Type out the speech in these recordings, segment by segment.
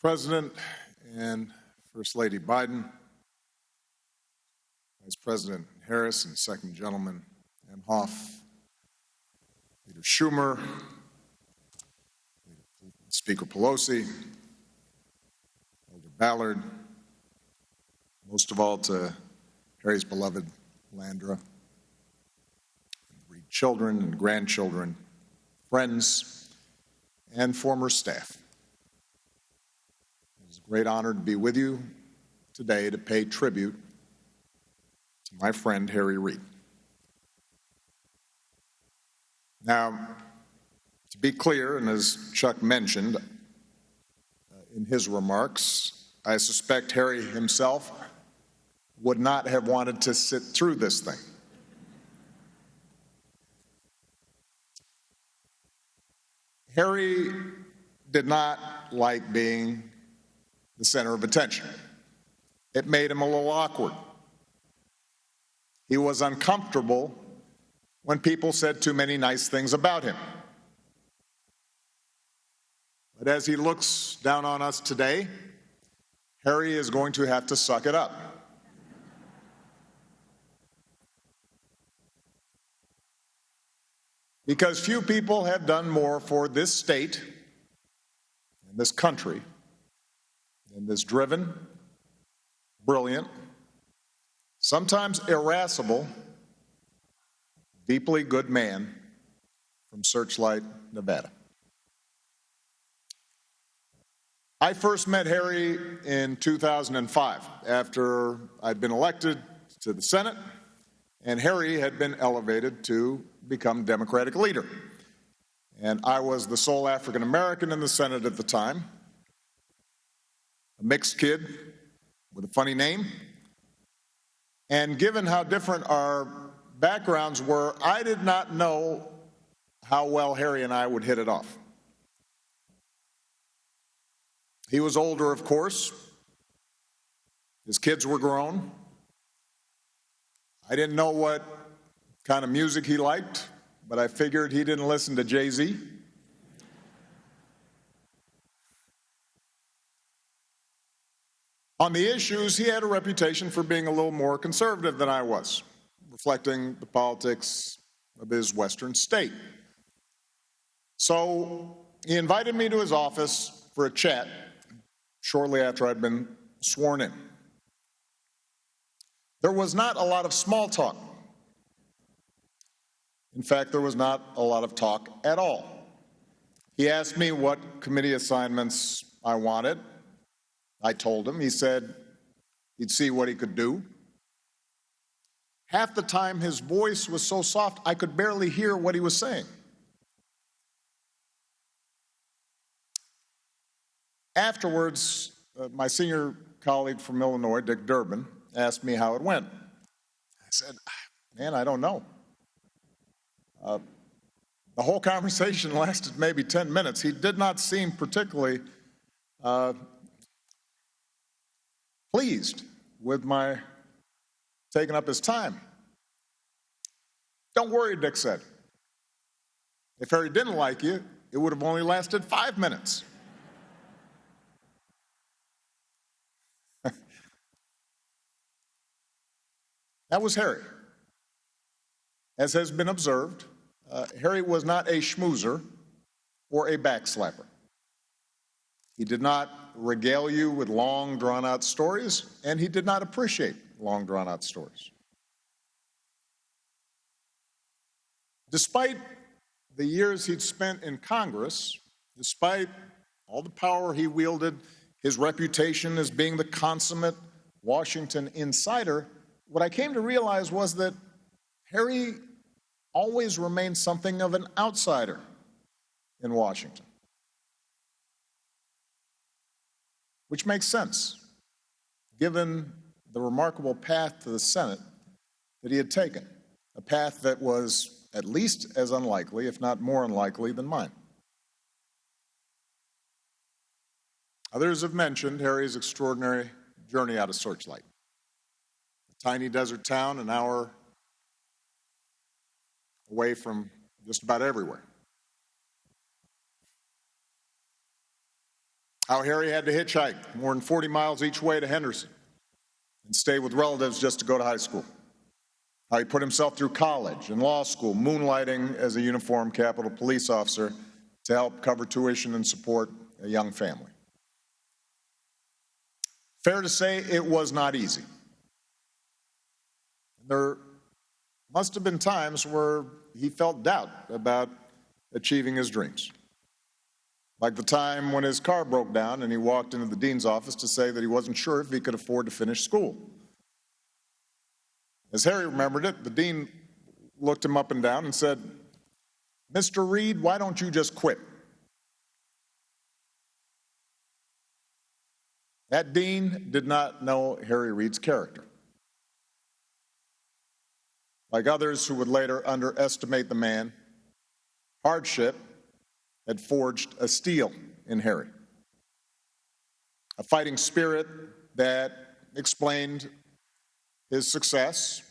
President and First Lady Biden, Vice President Harris and Second Gentleman Emhoff, Leader Schumer, Speaker Pelosi, Elder Ballard, most of all to Harry's beloved Landra, Reid children and grandchildren, friends, and former staff. It is a great honor to be with you today to pay tribute to my friend Harry Reid. Now, to be clear, and as Chuck mentioned in his remarks, I suspect Harry himself would not have wanted to sit through this thing. Harry did not like being the center of attention. It made him a little awkward. He was uncomfortable when people said too many nice things about him. But as he looks down on us today, Harry is going to have to suck it up. Because few people have done more for this state and this country than this driven, brilliant, sometimes irascible, deeply good man from Searchlight, Nevada. I first met Harry in 2005 after I'd been elected to the Senate, and Harry had been elevated to become Democratic leader. And I was the sole African American in the Senate at the time, a mixed kid with a funny name. And given how different our backgrounds were, I did not know how well Harry and I would hit it off. He was older, of course. His kids were grown. I didn't know what kind of music he liked, but I figured he didn't listen to Jay-Z. On the issues, he had a reputation for being a little more conservative than I was, reflecting the politics of his western state. So he invited me to his office for a chat shortly after I'd been sworn in. There was not a lot of small talk. In fact, there was not a lot of talk at all. He asked me what committee assignments I wanted. I told him. He said he'd see what he could do. Half the time, his voice was so soft, I could barely hear what he was saying. Afterwards, my senior colleague from Illinois, Dick Durbin, asked me how it went. I said, man, I don't know. The whole conversation lasted maybe 10 minutes. He did not seem particularly pleased with my taking up his time. Don't worry, Dick said. If Harry didn't like you, it would have only lasted 5 minutes. That was Harry. As has been observed, Harry was not a schmoozer or a backslapper. He did not regale you with long, drawn-out stories, and he did not appreciate long, drawn-out stories. Despite the years he'd spent in Congress, despite all the power he wielded, his reputation as being the consummate Washington insider, what I came to realize was that Harry always remained something of an outsider in Washington. Which makes sense, given the remarkable path to the Senate that he had taken, a path that was at least as unlikely, if not more unlikely, than mine. Others have mentioned Harry's extraordinary journey out of Searchlight, a tiny desert town an hour away from just about everywhere. how Harry had to hitchhike more than 40 miles each way to Henderson and stay with relatives just to go to high school. How he put himself through college and law school, moonlighting as a uniformed Capitol Police officer to help cover tuition and support a young family. Fair to say it was not easy. There must have been times where he felt doubt about achieving his dreams. Like the time when his car broke down and he walked into the dean's office to say that he wasn't sure if he could afford to finish school. As Harry remembered it, the dean looked him up and down and said, "Mr. Reid, why don't you just quit?" That dean did not know Harry Reid's character. Like others who would later underestimate the man, hardship had forged a steel in Harry, a fighting spirit that explained his success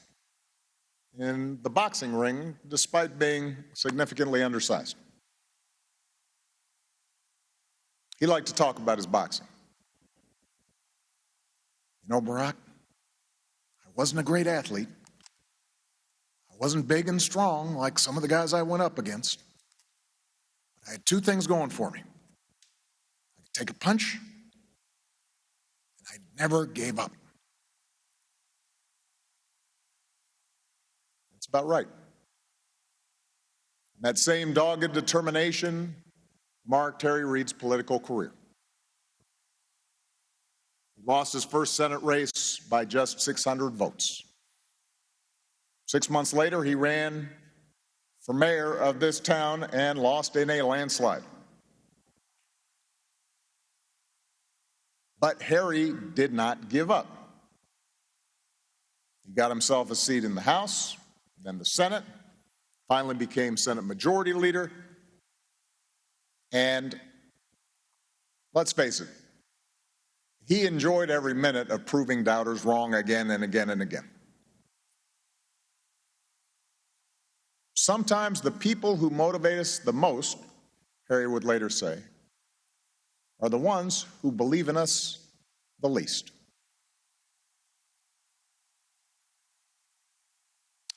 in the boxing ring despite being significantly undersized. He liked to talk about his boxing. "You know, Barack, I wasn't a great athlete. I wasn't big and strong like some of the guys I went up against. But I had two things going for me. I could take a punch, and I never gave up." That's about right. And that same dogged determination marked Harry Reid's political career. He lost his first Senate race by just 600 votes. 6 months later, he ran for mayor of this town and lost in a landslide. But Harry did not give up. He got himself a seat in the House, then the Senate, finally became Senate Majority Leader, and let's face it, he enjoyed every minute of proving doubters wrong again and again and again. Sometimes the people who motivate us the most, Harry would later say, are the ones who believe in us the least.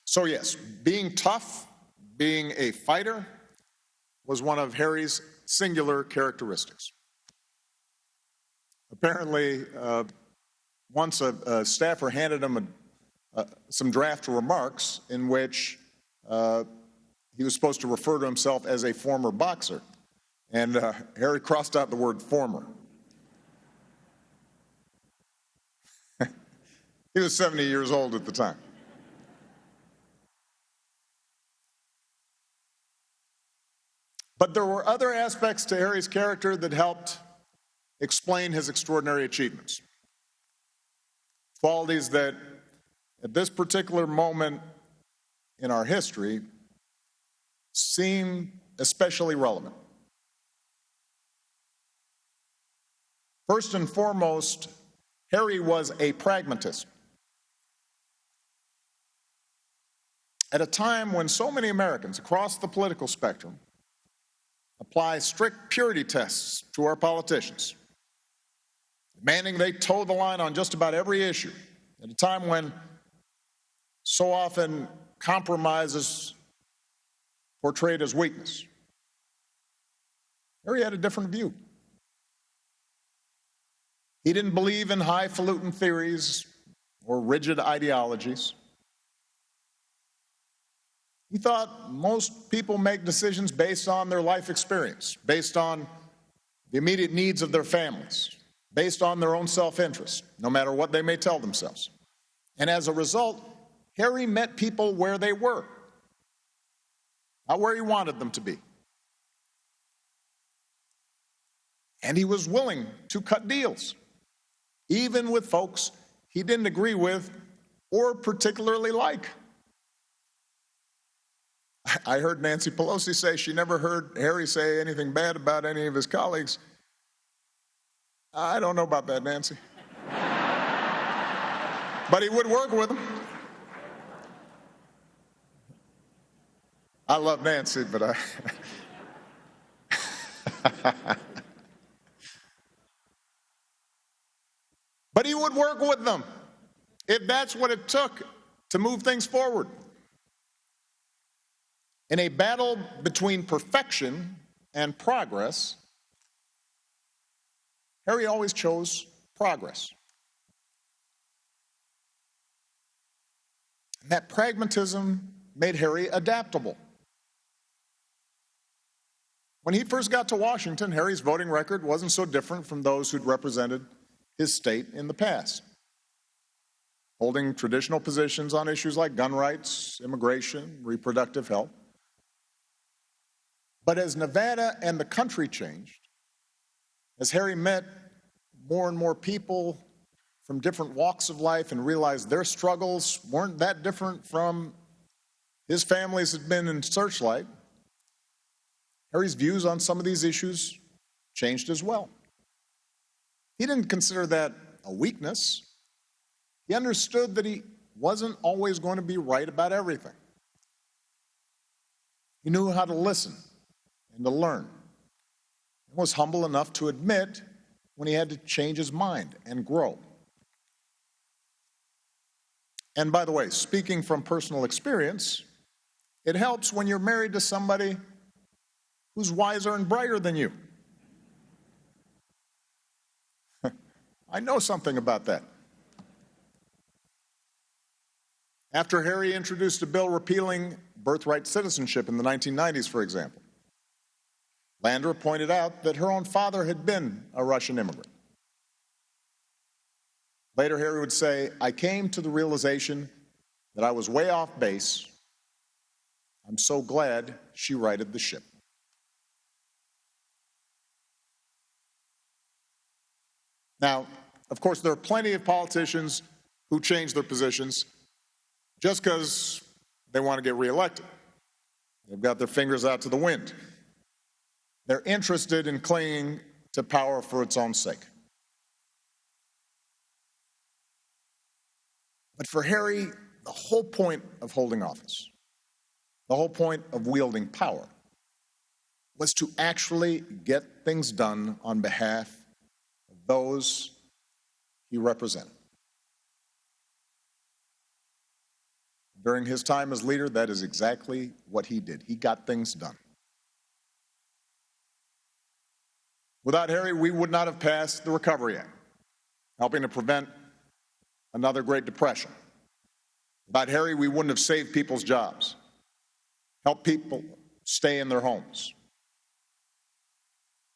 So yes, being tough, being a fighter, was one of Harry's singular characteristics. Apparently, once a staffer handed him some draft remarks in which he was supposed to refer to himself as a former boxer, and Harry crossed out the word former. He was 70 years old at the time. But there were other aspects to Harry's character that helped explain his extraordinary achievements. Qualities that, at this particular moment in our history, seem especially relevant. First and foremost, Harry was a pragmatist. At a time when so many Americans across the political spectrum apply strict purity tests to our politicians, demanding they toe the line on just about every issue, at a time when so often compromise is portrayed as weakness, Harry had a different view. He didn't believe in highfalutin theories or rigid ideologies. He thought most people make decisions based on their life experience, based on the immediate needs of their families, based on their own self-interest, no matter what they may tell themselves. And as a result, Harry met people where they were, not where he wanted them to be. And he was willing to cut deals, even with folks he didn't agree with or particularly like. I heard Nancy Pelosi say she never heard Harry say anything bad about any of his colleagues. I don't know about that, Nancy. But he would work with them. I love Nancy, but But he would work with them if that's what it took to move things forward. In a battle between perfection and progress, Harry always chose progress. And that pragmatism made Harry adaptable. When he first got to Washington, Harry's voting record wasn't so different from those who'd represented his state in the past, holding traditional positions on issues like gun rights, immigration, reproductive health. But as Nevada and the country changed, as Harry met more and more people from different walks of life and realized their struggles weren't that different from his family's had been in Searchlight, Harry's views on some of these issues changed as well. He didn't consider that a weakness. He understood that he wasn't always going to be right about everything. He knew how to listen and to learn, and was humble enough to admit when he had to change his mind and grow. And by the way, speaking from personal experience, it helps when you're married to somebody who's wiser and brighter than you. I know something about that. After Harry introduced a bill repealing birthright citizenship in the 1990s, for example, Landra pointed out that her own father had been a Russian immigrant. Later, Harry would say, "I came to the realization that I was way off base. I'm so glad she righted the ship." Now, of course, there are plenty of politicians who change their positions just because they want to get reelected. They've got their fingers out to the wind. They're interested in clinging to power for its own sake. But for Harry, the whole point of holding office, the whole point of wielding power, was to actually get things done on behalf of those he represented. During his time as leader, that is exactly what he did. He got things done. Without Harry, we would not have passed the Recovery Act, helping to prevent another Great Depression. Without Harry, we wouldn't have saved people's jobs, helped people stay in their homes.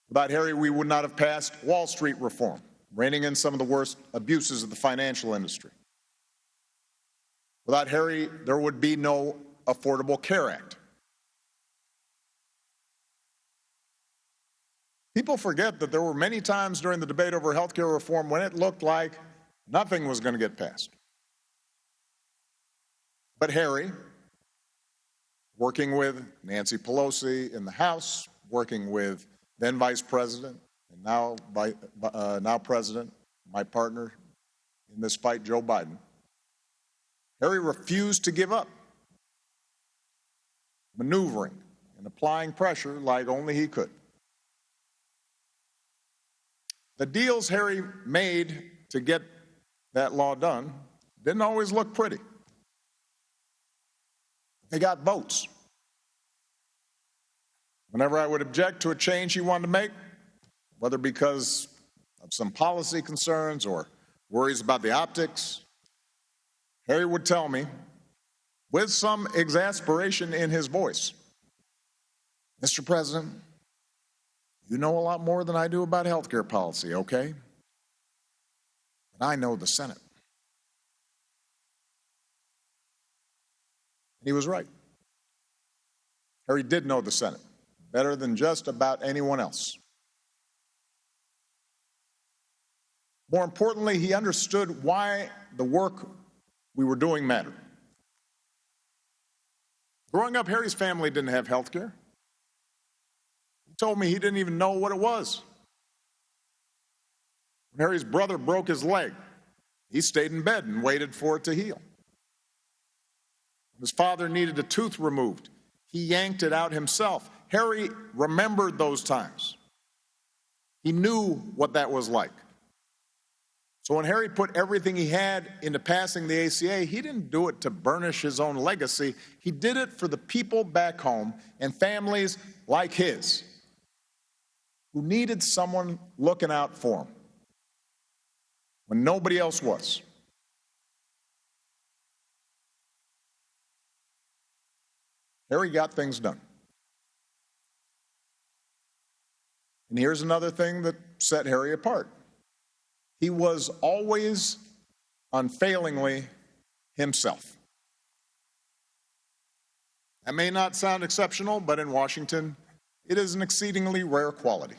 Without Harry, we would not have passed Wall Street reform, reining in some of the worst abuses of the financial industry. Without Harry, there would be no Affordable Care Act. People forget that there were many times during the debate over health care reform when it looked like nothing was going to get passed. But Harry, working with Nancy Pelosi in the House, working with then Vice President and now President, my partner in this fight, Joe Biden, Harry refused to give up, maneuvering and applying pressure like only he could. The deals Harry made to get that law done didn't always look pretty. They got votes. Whenever I would object to a change he wanted to make, whether because of some policy concerns or worries about the optics, Harry would tell me, with some exasperation in his voice, "Mr. President, you know a lot more than I do about health care policy, okay? But I know the Senate." And he was right. Harry did know the Senate better than just about anyone else. More importantly, he understood why the work we were doing mattered. Growing up, Harry's family didn't have health care. He told me he didn't even know what it was. When Harry's brother broke his leg, he stayed in bed and waited for it to heal. When his father needed a tooth removed, he yanked it out himself. Harry remembered those times. He knew what that was like. So when Harry put everything he had into passing the ACA, he didn't do it to burnish his own legacy. He did it for the people back home and families like his who needed someone looking out for them when nobody else was. Harry got things done. And here's another thing that set Harry apart. He was always unfailingly himself. That may not sound exceptional, but in Washington, it is an exceedingly rare quality.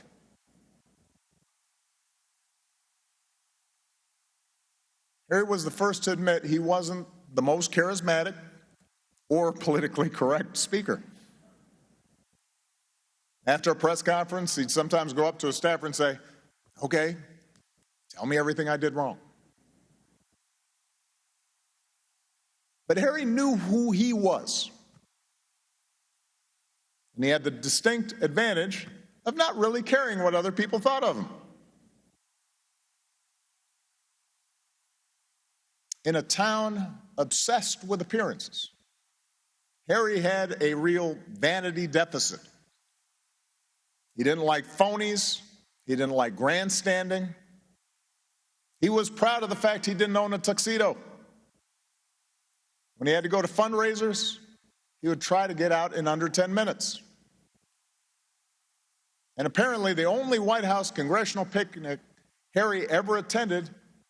Harry was the first to admit he wasn't the most charismatic or politically correct speaker. After a press conference, he'd sometimes go up to a staffer and say, "Okay, tell me everything I did wrong." But Harry knew who he was. And he had the distinct advantage of not really caring what other people thought of him. In a town obsessed with appearances, Harry had a real vanity deficit. He didn't like phonies. He didn't like grandstanding. He was proud of the fact he didn't own a tuxedo. When he had to go to fundraisers, he would try to get out in under 10 minutes. And apparently the only White House congressional picnic Harry ever attended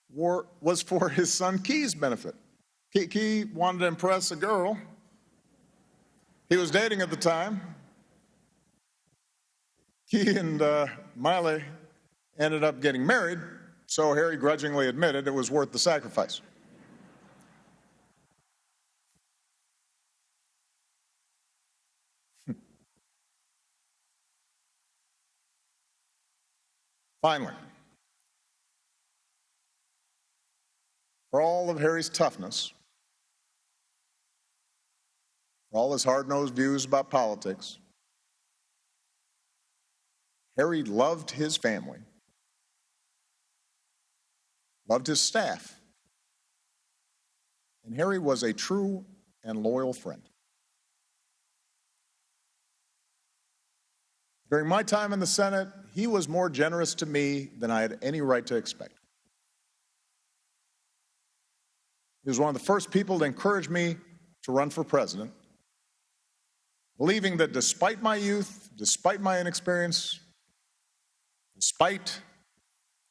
was for his son Key's benefit. Key wanted to impress a girl he was dating at the time. Key and Miley ended up getting married, so Harry grudgingly admitted it was worth the sacrifice. Finally, for all of Harry's toughness, for all his hard-nosed views about politics, Harry loved his family, loved his staff, and Harry was a true and loyal friend. During my time in the Senate, he was more generous to me than I had any right to expect. He was one of the first people to encourage me to run for president, believing that despite my youth, despite my inexperience, despite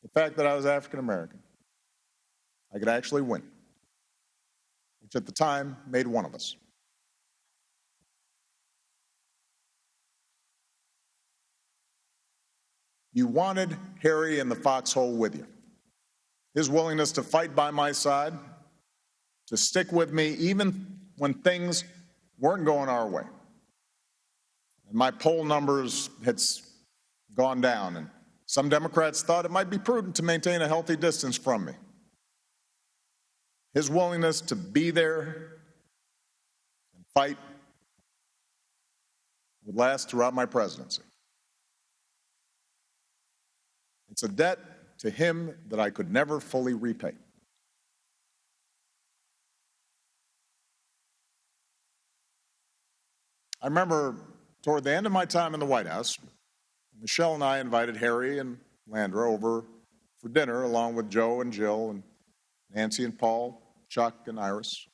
the fact that I was African American, I could actually win, which at the time made one of us. You wanted Harry in the foxhole with you. His willingness to fight by my side, to stick with me even when things weren't going our way. And my poll numbers had gone down, and some Democrats thought it might be prudent to maintain a healthy distance from me. His willingness to be there and fight would last throughout my presidency. It's a debt to him that I could never fully repay. I remember toward the end of my time in the White House, Michelle and I invited Harry and Landra over for dinner along with Joe and Jill and Nancy and Paul, Chuck and Iris.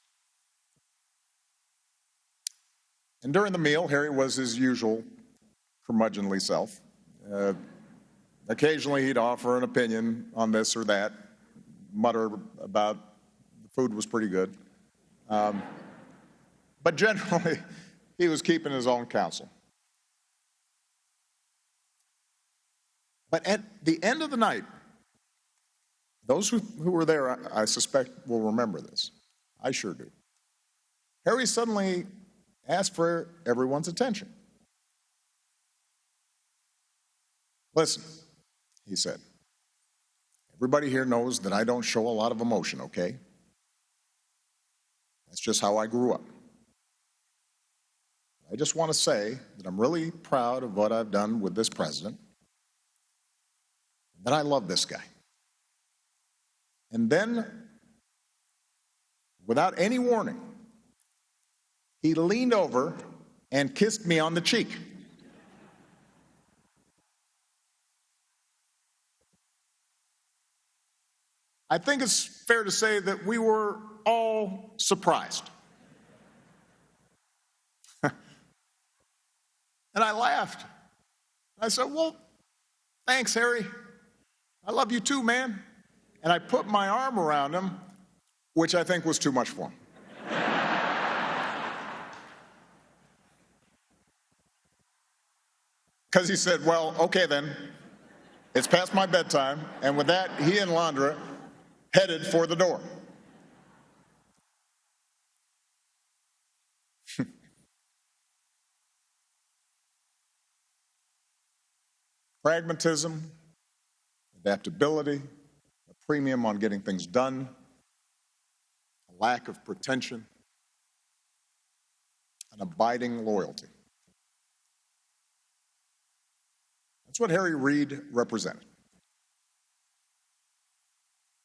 And during the meal, Harry was his usual curmudgeonly self. Occasionally, he'd offer an opinion on this or that, mutter about the food was pretty good. But generally, he was keeping his own counsel. But at the end of the night, those who were there, I suspect, will remember this. I sure do. Harry suddenly asked for everyone's attention. "Listen," he said, "everybody here knows that I don't show a lot of emotion, okay? That's just how I grew up. I just want to say that I'm really proud of what I've done with this president, and that I love this guy. And then, without any warning, he leaned over and kissed me on the cheek. I think it's fair to say that we were all surprised. And I laughed. I said, well, thanks, Harry. I love you too, man. And I put my arm around him, which I think was too much for him. Because he said, well, okay then, it's past my bedtime. And with that, he and Landra headed for the door. Pragmatism, adaptability, a premium on getting things done, a lack of pretension, an abiding loyalty. That's what Harry Reid represented.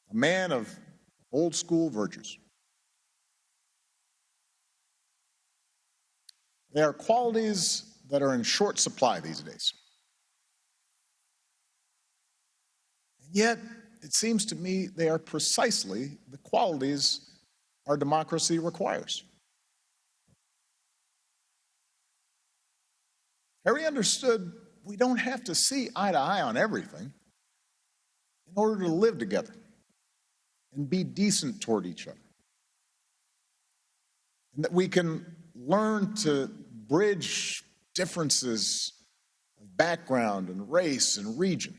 A man of old school virtues. They are qualities that are in short supply these days. And yet, it seems to me they are precisely the qualities our democracy requires. Harry understood we don't have to see eye to eye on everything in order to live together and be decent toward each other. And that we can learn to bridge differences of background and race and region.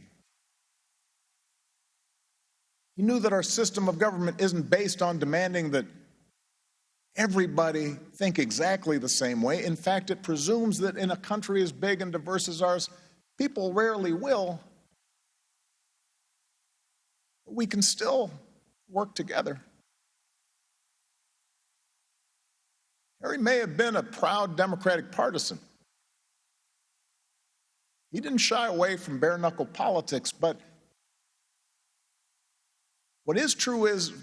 He knew that our system of government isn't based on demanding that everybody think exactly the same way. In fact, it presumes that in a country as big and diverse as ours, people rarely will. But we can still work together. Harry may have been a proud Democratic partisan. He didn't shy away from bare-knuckle politics, but what is true is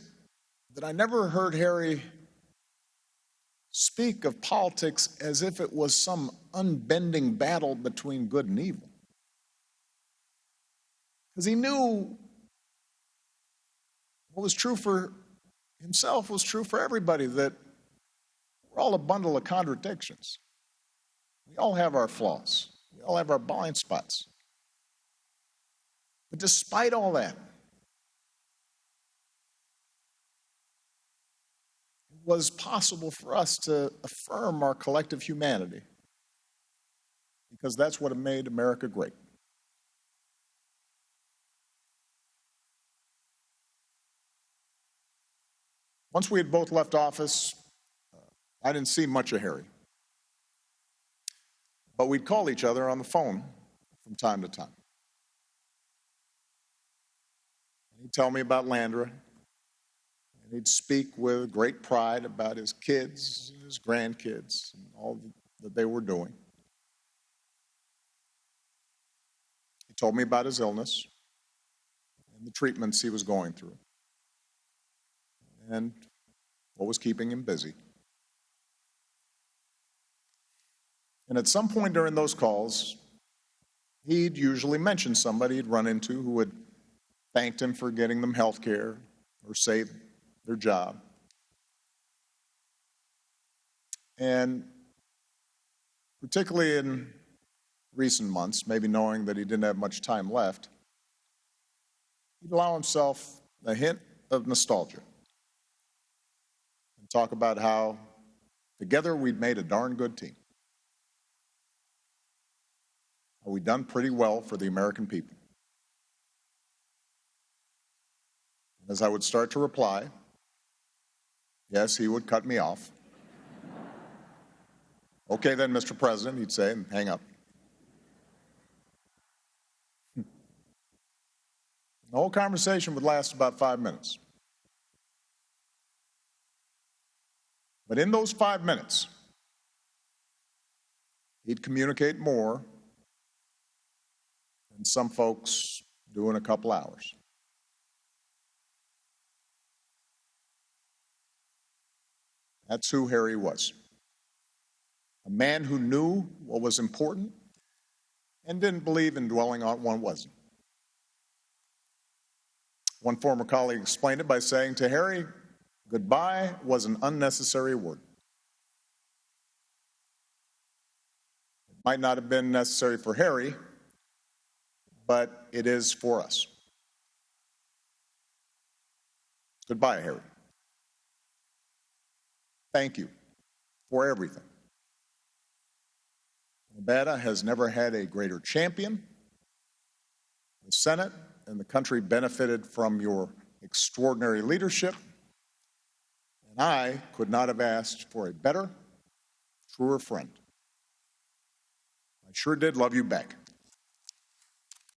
that I never heard Harry speak of politics as if it was some unbending battle between good and evil. Because he knew what was true for himself was true for everybody, that we're all a bundle of contradictions. We all have our flaws. We all have our blind spots. But despite all that, it was possible for us to affirm our collective humanity, because that's what made America great. Once we had both left office, I didn't see much of Harry. But we'd call each other on the phone from time to time. He'd tell me about Landra, and he'd speak with great pride about his kids and his grandkids and all that they were doing. He told me about his illness and the treatments he was going through and what was keeping him busy. And at some point during those calls, he'd usually mention somebody he'd run into who had thanked him for getting them health care or saved their job. And particularly in recent months, maybe knowing that he didn't have much time left, he'd allow himself a hint of nostalgia and talk about how together we'd made a darn good team. We'd done pretty well for the American people. And as I would start to reply, yes, he would cut me off. Okay then, Mr. President, he'd say, and hang up. The whole conversation would last about 5 minutes. But in those 5 minutes, he'd communicate more than some folks do in a couple hours. That's who Harry was. A man who knew what was important and didn't believe in dwelling on what wasn't. One former colleague explained it by saying to Harry, goodbye was an unnecessary word. It might not have been necessary for Harry, but it is for us. Goodbye, Harry. Thank you for everything. Nevada has never had a greater champion. The Senate and the country benefited from your extraordinary leadership, and I could not have asked for a better, truer friend. I sure did love you back.